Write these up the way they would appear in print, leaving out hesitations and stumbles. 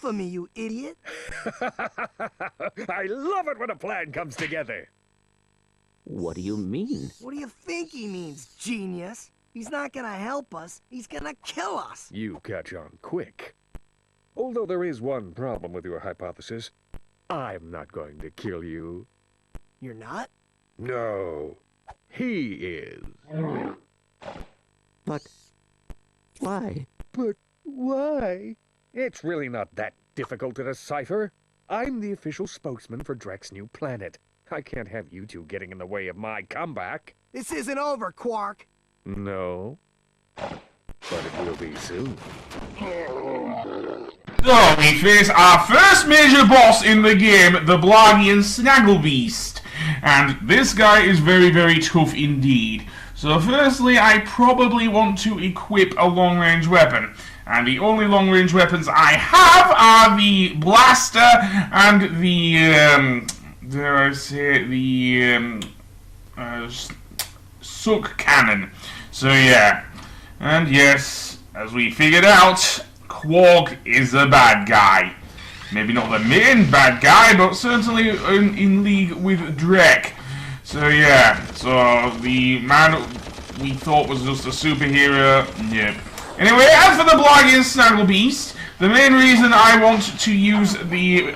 off of me, you idiot! I love it when a plan comes together. What do you mean? What do you think he means, genius? He's not gonna help us, he's gonna kill us! You catch on quick. Although there is one problem with your hypothesis. I'm not going to kill you. You're not? No. He is. But why? But why? It's really not that difficult to decipher. I'm the official spokesman for Drek's new planet. I can't have you two getting in the way of my comeback. This isn't over, Qwark. No. But it will be soon. So, we face our first major boss in the game, the Blargian Snagglebeast. And this guy is very, very tough indeed. So firstly, I probably want to equip a long-range weapon. And the only long-range weapons I have are the blaster and the, dare I say, the, suck cannon. So yeah. And yes, as we figured out, Qwark is a bad guy. Maybe not the main bad guy, but certainly in league with Drek. So yeah, so the man we thought was just a superhero, yep. Anyway, as for the Blargian Snagglebeast, the main reason I want to use the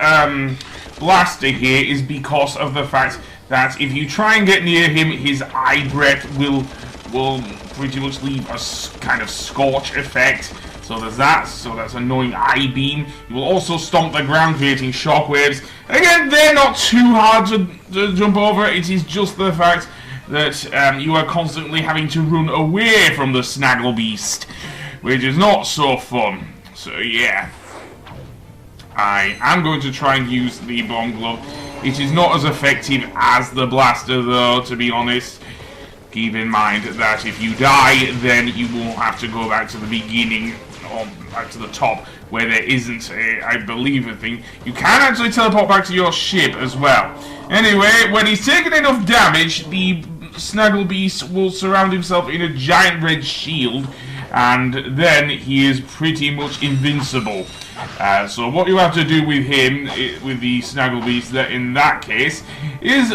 blaster here is because of the fact that if you try and get near him, his eye breath will pretty much leave a kind of scorch effect. So there's that, so that's annoying eye beam. You will also stomp the ground, creating shockwaves. Again, they're not too hard to jump over. It is just the fact that you are constantly having to run away from the Snagglebeast, which is not so fun. So yeah, I am going to try and use the bomb glove. It is not as effective as the blaster, though, to be honest. Keep in mind that if you die, then you will have to go back to the beginning, or back to the top, where there isn't, I believe, a thing. You can actually teleport back to your ship as well. Anyway, when he's taken enough damage, the Snagglebeast will surround himself in a giant red shield, and then he is pretty much invincible. So what you have to do with him, with the Snagglebeast, in that case, is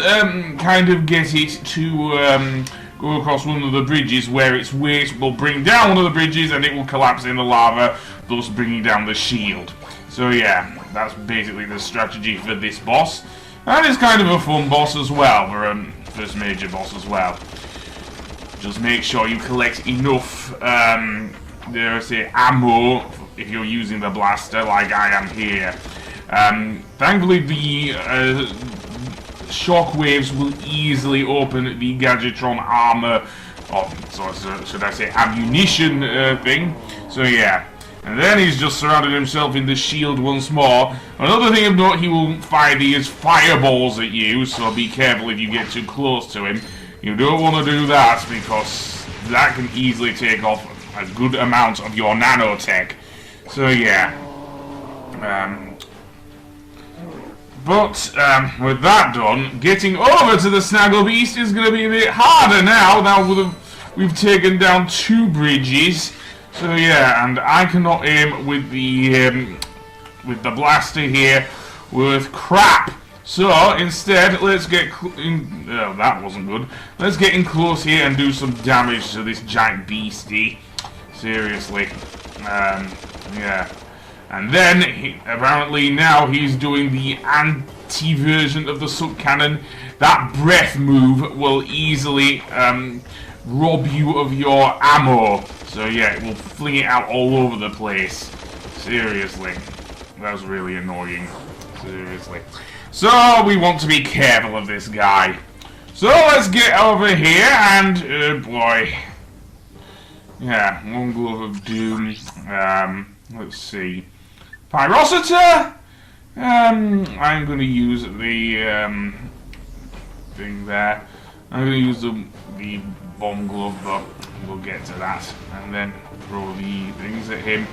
kind of get it to go across one of the bridges where its weight will bring down one of the bridges and it will collapse in the lava, thus bringing down the shield. So yeah, that's basically the strategy for this boss. And it's kind of a fun boss as well, for a first major boss as well. Just make sure you collect enough, dare I say, ammo if you're using the blaster like I am here. Thankfully the shockwaves will easily open the Gadgetron armor, or so should I say ammunition thing. So yeah, and then he's just surrounded himself in the shield once more. Another thing of note, he will fire these fireballs at you, so be careful if you get too close to him. You don't want to do that because that can easily take off a good amount of your nanotech. So yeah. But with that done, getting over to the Snagglebeast is going to be a bit harder now. Now we've taken down 2 bridges. So yeah, and I cannot aim with the blaster here worth crap. So instead, let's get in. Oh, that wasn't good. Let's get in close here and do some damage to this giant beastie. Seriously, yeah. And then, apparently now he's doing the anti-version of the suck cannon. That breath move will easily rob you of your ammo. So yeah, it will fling it out all over the place. Seriously. That was really annoying. Seriously. So, we want to be careful of this guy. So, let's get over here and, oh boy. Yeah, one glove of doom. Let's see. Pyrocita? I'm going to use the thing there. I'm going to use the bomb glove, but we'll get to that. And then throw the things at him.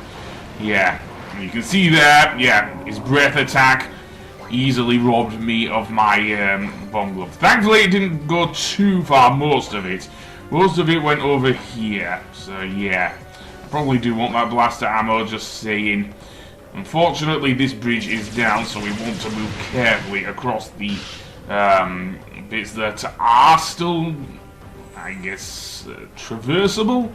Yeah, and you can see there, yeah, his breath attack easily robbed me of my bomb glove. Thankfully, it didn't go too far, most of it. Most of it went over here. So, yeah. I probably do want that blaster ammo, just saying. Unfortunately, this bridge is down, so we want to move carefully across the bits that are still, I guess, traversable.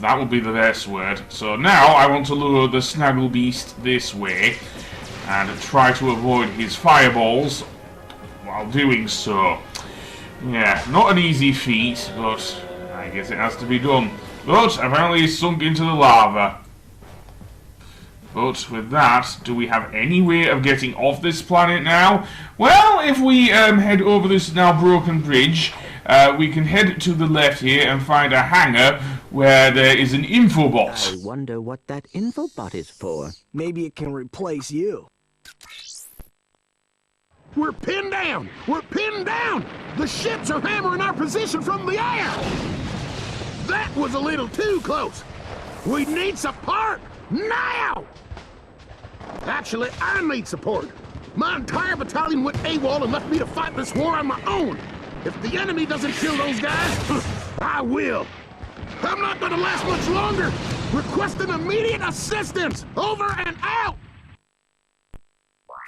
That would be the best word. So now I want to lure the Snagglebeast this way and try to avoid his fireballs while doing so. Yeah, not an easy feat, but I guess it has to be done. But apparently he's sunk into the lava. But with that, do we have any way of getting off this planet now? Well, if we head over this now broken bridge, we can head to the left here and find a hangar where there is an infobot. I wonder what that infobot is for. Maybe it can replace you. We're pinned down! We're pinned down! The ships are hammering our position from the air! That was a little too close! We need support! Now! Actually, I need support. My entire battalion went AWOL and left me to fight this war on my own. If the enemy doesn't kill those guys, I will. I'm not gonna last much longer! Requesting immediate assistance! Over and out!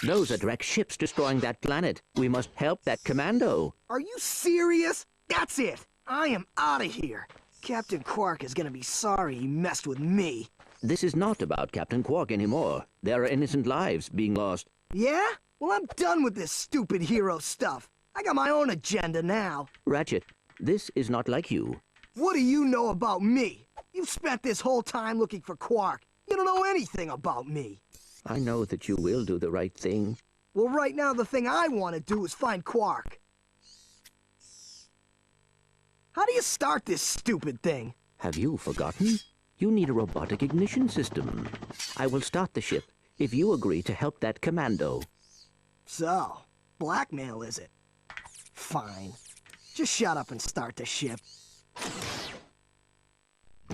Those are Drek ships destroying that planet. We must help that commando. Are you serious? That's it. I am out of here. Captain Qwark is gonna be sorry he messed with me. This is not about Captain Qwark anymore. There are innocent lives being lost. Yeah? Well, I'm done with this stupid hero stuff. I got my own agenda now. Ratchet, this is not like you. What do you know about me? You've spent this whole time looking for Qwark. You don't know anything about me. I know that you will do the right thing. Well, right now the thing I want to do is find Qwark. How do you start this stupid thing? Have you forgotten? You need a robotic ignition system. I will start the ship if you agree to help that commando. So, blackmail is it? Fine. Just shut up and start the ship.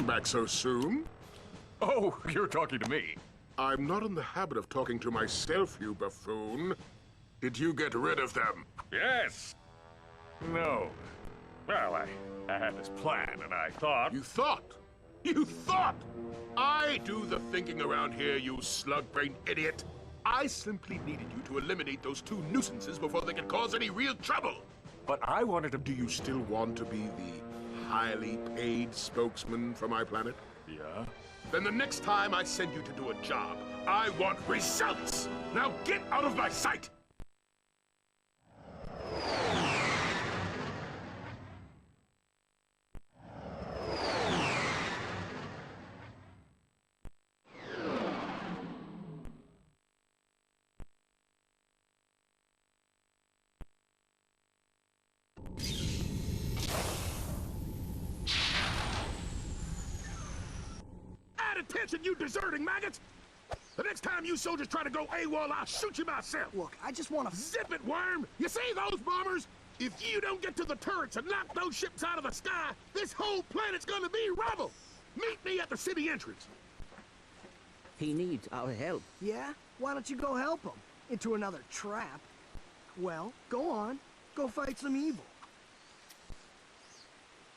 Back so soon? Oh, you're talking to me. I'm not in the habit of talking to myself, you buffoon. Did you get rid of them? Yes. No. Well, I had this plan, and I thought... You thought? You thought! I do the thinking around here, you slug-brained idiot. I simply needed you to eliminate those two nuisances before they could cause any real trouble. But I wanted to... Do you still want to be the highly paid spokesman for my planet? Yeah? Then the next time I send you to do a job, I want results! Now get out of my sight! Attention, you deserting maggots! The next time you soldiers try to go AWOL, I'll shoot you myself! Look, I just want to... Zip it, worm! You see those bombers? If you don't get to the turrets and knock those ships out of the sky, this whole planet's gonna be rubble! Meet me at the city entrance! He needs our help. Yeah? Why don't you go help him? Into another trap? Well, go on. Go fight some evil.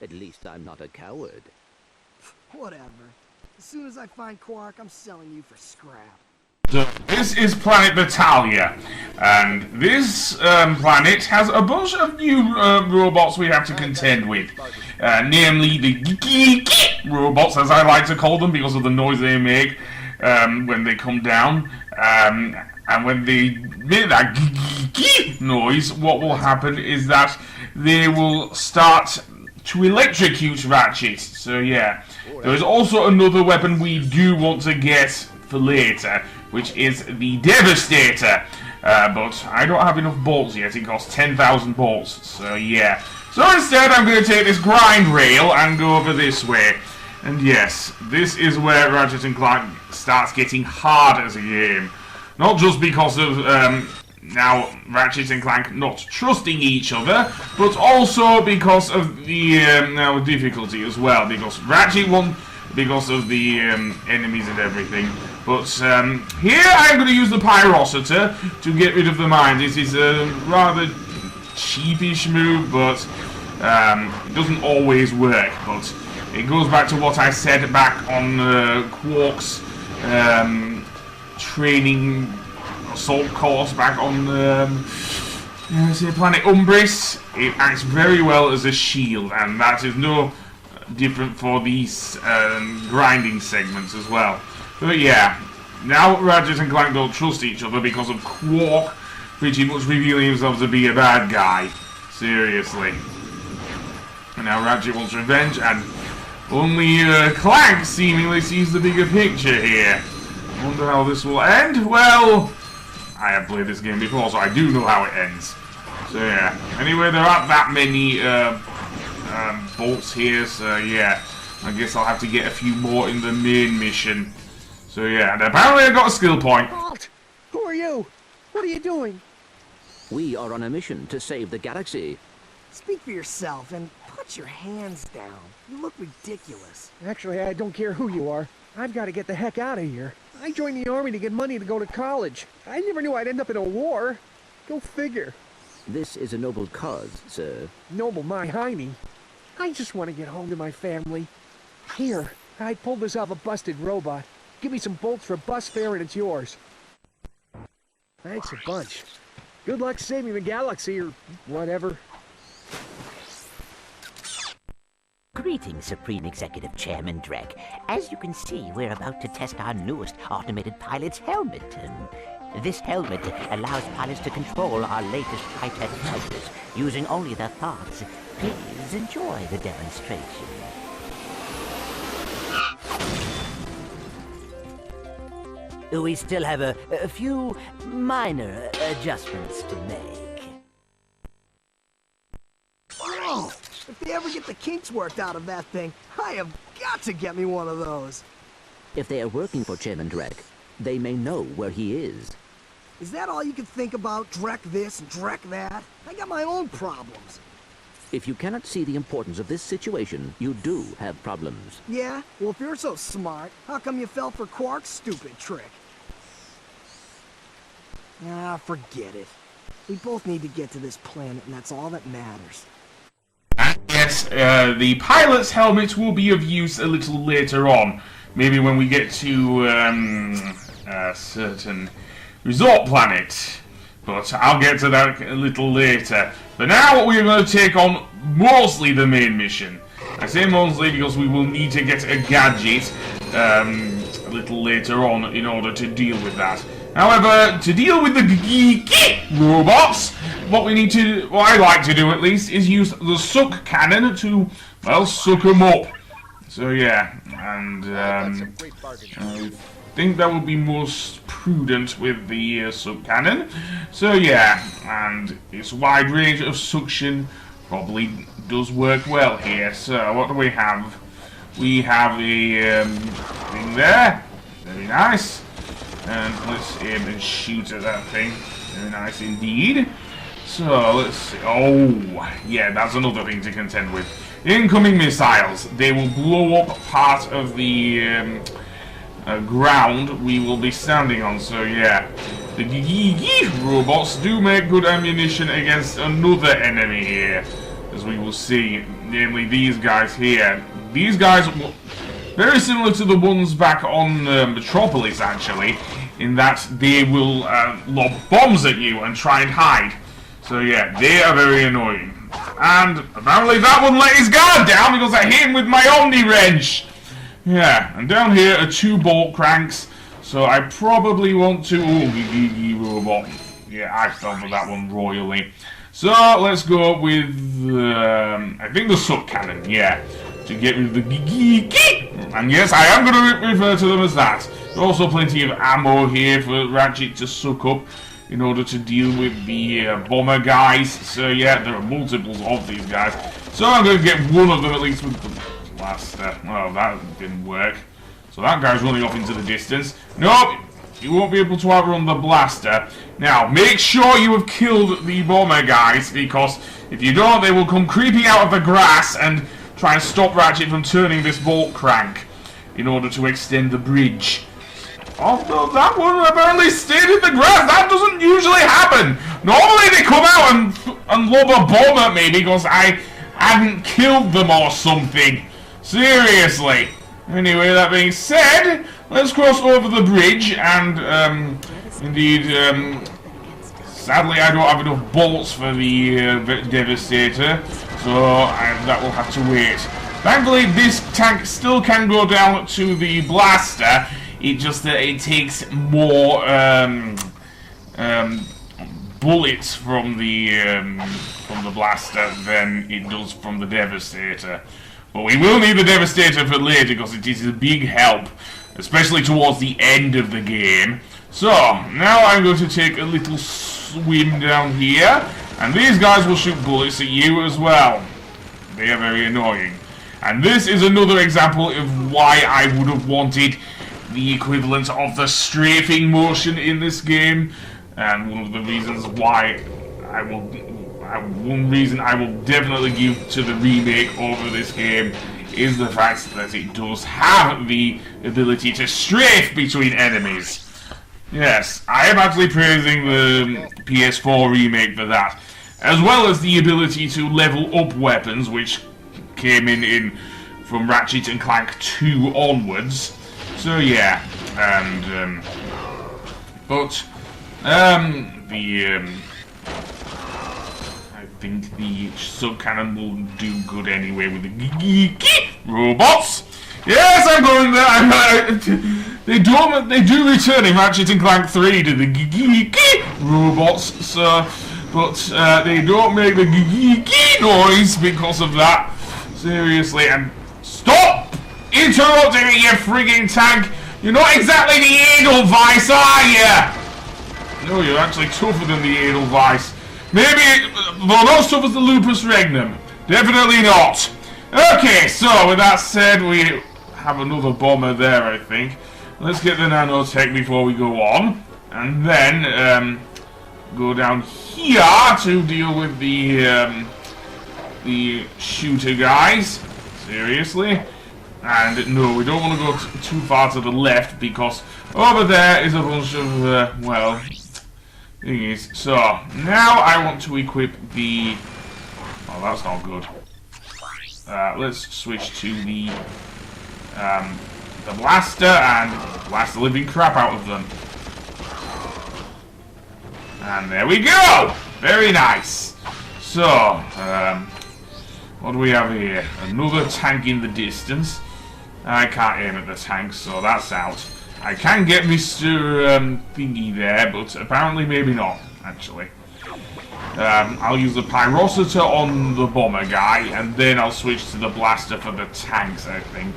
At least I'm not a coward. Whatever. As soon as I find Qwark, I'm selling you for scrap. So this is planet Batalia, and this planet has a bunch of new robots we have to contend with. Namely the robots, as I like to call them, because of the noise they make when they come down. And when they make that noise, what will happen is that they will start to electrocute Ratchet. So yeah, there is also another weapon we do want to get for later, which is the Devastator. But I don't have enough bolts yet. It costs 10,000 bolts. So yeah. So instead, I'm going to take this grind rail and go over this way. And yes, this is where Ratchet and Clank starts getting hard as a game. Not just because of now Ratchet and Clank not trusting each other, but also because of the now difficulty as well. Because Ratchet won because of the enemies and everything. But here I'm going to use the Pyrocitor to get rid of the mines. This is a rather cheapish move, but it doesn't always work. But it goes back to what I said back on Qwark's training assault course back on planet Umbris. It acts very well as a shield, and that is no different for these grinding segments as well. But yeah, now Ratchet and Clank don't trust each other because of Qwark pretty much revealing himself to be a bad guy. Seriously. And now Ratchet wants revenge, and only Clank seemingly sees the bigger picture here. I wonder how this will end. Well, I have played this game before, so I do know how it ends. So yeah. Anyway, there aren't that many bolts here, so yeah. I guess I'll have to get a few more in the main mission. So yeah, and apparently I got a skill point. Halt! Who are you? What are you doing? We are on a mission to save the galaxy. Speak for yourself and put your hands down. You look ridiculous. Actually, I don't care who you are. I've got to get the heck out of here. I joined the army to get money to go to college. I never knew I'd end up in a war. Go figure. This is a noble cause, sir. Noble my hiney. I just want to get home to my family. Here, I pulled this off a busted robot. Give me some bolts for bus fare and it's yours. Thanks a bunch. Good luck saving the galaxy or whatever. Greetings, Supreme Executive Chairman Drek. As you can see, we're about to test our newest automated pilot's helmet. This helmet allows pilots to control our latest high-tech fighters using only their thoughts. Please enjoy the demonstration. We still have a few minor adjustments to make. Oh, if they ever get the kinks worked out of that thing, I have got to get me one of those. If they are working for Chairman Drek, they may know where he is. Is that all you can think about? Drek this and Drek that? I got my own problems. If you cannot see the importance of this situation, you do have problems. Yeah? Well, if you're so smart, how come you fell for Qwark's stupid trick? Ah, forget it. We both need to get to this planet, and that's all that matters. Yes, the pilot's helmet will be of use a little later on. Maybe when we get to a certain resort planet. But I'll get to that a little later. But now we're going to take on mostly the main mission. I say mostly because we will need to get a gadget a little later on in order to deal with that. However, to deal with the geeky robots, what I like to do at least, is use the suck cannon to, well, suck them up. So yeah, and I think that would be most prudent with the suck cannon. So yeah, and its wide range of suction probably does work well here. So what do we have? We have a thing there. Very nice. And let's aim and shoot at that thing. Very nice indeed. So, let's see. Oh, yeah, that's another thing to contend with. Incoming missiles. They will blow up part of the ground we will be standing on. So, yeah. The robots do make good ammunition against another enemy here. As we will see. Namely, these guys here. These guys... very similar to the ones back on Metropolis, actually, in that they will lob bombs at you and try and hide. So yeah, they are very annoying. And apparently that one let his guard down because I hit him with my Omni Wrench. Yeah, and down here are 2 bolt cranks. So I probably want to... oh, robot. Yeah, I fell for that one royally. So let's go with, I think the suck cannon, yeah. To get rid of the geeky. And yes, I am going to refer to them as that. There's also plenty of ammo here for Ratchet to suck up in order to deal with the bomber guys. So yeah, there are multiples of these guys. So I'm going to get one of them at least with the blaster. Well, that didn't work. So that guy's running off into the distance. Nope, you won't be able to outrun the blaster. Now, make sure you have killed the bomber guys, because if you don't, they will come creeping out of the grass and try and stop Ratchet from turning this bolt crank in order to extend the bridge. Although that one apparently stayed in the grass. That doesn't usually happen. Normally they come out and lob a bomb at me because I hadn't killed them or something. Seriously. Anyway, that being said, let's cross over the bridge, and indeed, sadly I don't have enough bolts for the Devastator, so that will have to wait. Thankfully, this tank still can go down to the blaster. It just that it takes more bullets from the blaster than it does from the Devastator. But we will need the Devastator for later because it is a big help, especially towards the end of the game. So now I'm going to take a little swim down here, and these guys will shoot bullets at you as well. They are very annoying. And this is another example of why I would have wanted the equivalent of the strafing motion in this game, and one of the reasons why one reason I will definitely give to the remake over this game is the fact that it does have the ability to strafe between enemies. Yes, I am actually praising the PS4 remake for that, as well as the ability to level up weapons, which came in from Ratchet and Clank 2 onwards. So yeah, and I think the sub-cannon will do good anyway with the geeky robots. Yes, I'm going there. They do return in Ratchet and Clank 3 to the geeky robots, so, but they don't make the geeky noise because of that. Seriously, and stop interrupting me, you frigging tank. You're not exactly the Edelweiss, are you? No, you're actually tougher than the Edelweiss. Maybe, well, not as tough as the Lupus Regnum. Definitely not. Okay, so with that said, we have another bomber there, I think. Let's get the nanotech before we go on, and then go down here to deal with the shooter guys. Seriously. And no, we don't want to go too far to the left because over there is a bunch of well, thingies. So now I want to equip the. Oh, that's not good. Let's switch to the blaster and blast the living crap out of them. And there we go! Very nice. So, what do we have here? Another tank in the distance. I can't aim at the tank, so that's out. I can get Mr. Thingy there, but apparently maybe not, actually. I'll use the Pyrocitor on the bomber guy, and then I'll switch to the blaster for the tanks, I think.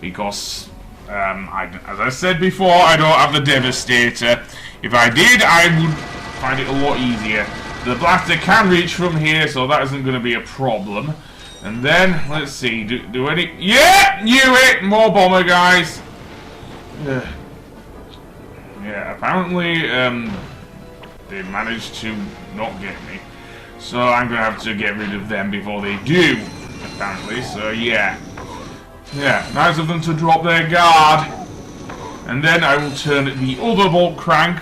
Because, as I said before, I don't have the Devastator. If I did, I would find it a lot easier. The blaster can reach from here, so that isn't going to be a problem. And then, let's see, do any... Yeah! Knew it! More bomber guys! Yeah, apparently, they managed to not get me. So I'm going to have to get rid of them before they do, apparently. So, yeah. Yeah, nice of them to drop their guard. And then I will turn the other bolt crank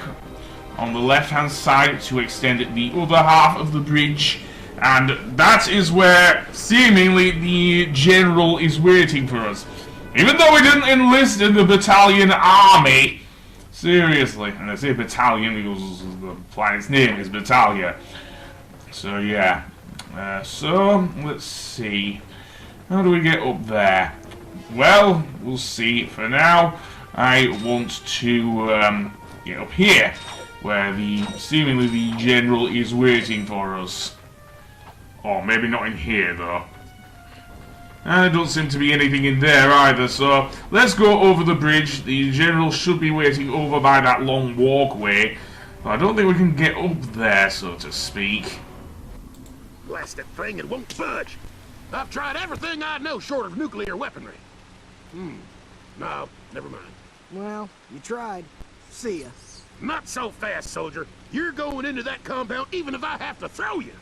on the left-hand side to extend the other half of the bridge. And that is where, seemingly, the general is waiting for us. Even though we didn't enlist in the battalion army. Seriously. And I say battalion because the planet's name is Batalia. So, yeah. So, let's see. How do we get up there? Well, we'll see. For now, I want to get up here, where seemingly the general is waiting for us. Oh, maybe not in here, though. And there don't seem to be anything in there either, so let's go over the bridge. The general should be waiting over by that long walkway, but I don't think we can get up there, so to speak. Blast that thing, it won't budge. I've tried everything I know short of nuclear weaponry. No, never mind. Well, you tried. See ya. Not so fast, soldier. You're going into that compound even if I have to throw you.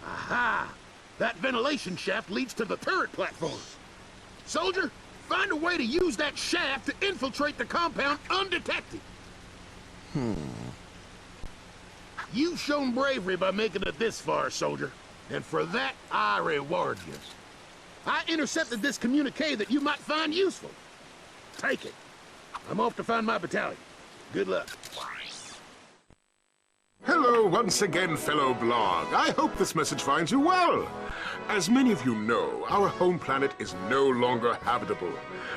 Aha! That ventilation shaft leads to the turret platform. Soldier, find a way to use that shaft to infiltrate the compound undetected. You've shown bravery by making it this far, soldier. And for that, I reward you. I intercepted this communique that you might find useful. Take it. I'm off to find my battalion. Good luck. Hello once again, fellow Blarg. I hope this message finds you well. As many of you know, our home planet is no longer habitable.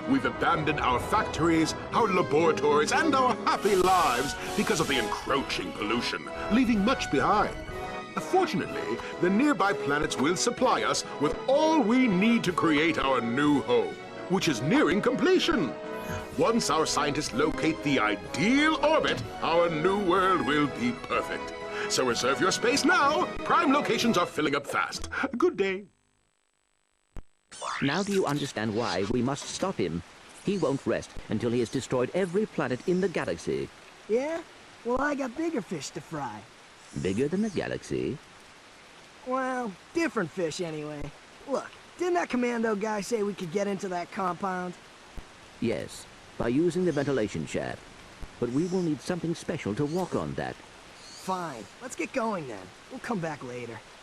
We've abandoned our factories, our laboratories, and our happy lives because of the encroaching pollution, leaving much behind. Fortunately, the nearby planets will supply us with all we need to create our new home, which is nearing completion. Once our scientists locate the ideal orbit, our new world will be perfect. So reserve your space now. Prime locations are filling up fast. Good day. Now do you understand why we must stop him? He won't rest until he has destroyed every planet in the galaxy. Yeah? Well, I got bigger fish to fry. Bigger than the galaxy? Well, different fish anyway. Look, didn't that commando guy say we could get into that compound? Yes, by using the ventilation shaft. But we will need something special to walk on that. Fine, let's get going then. We'll come back later.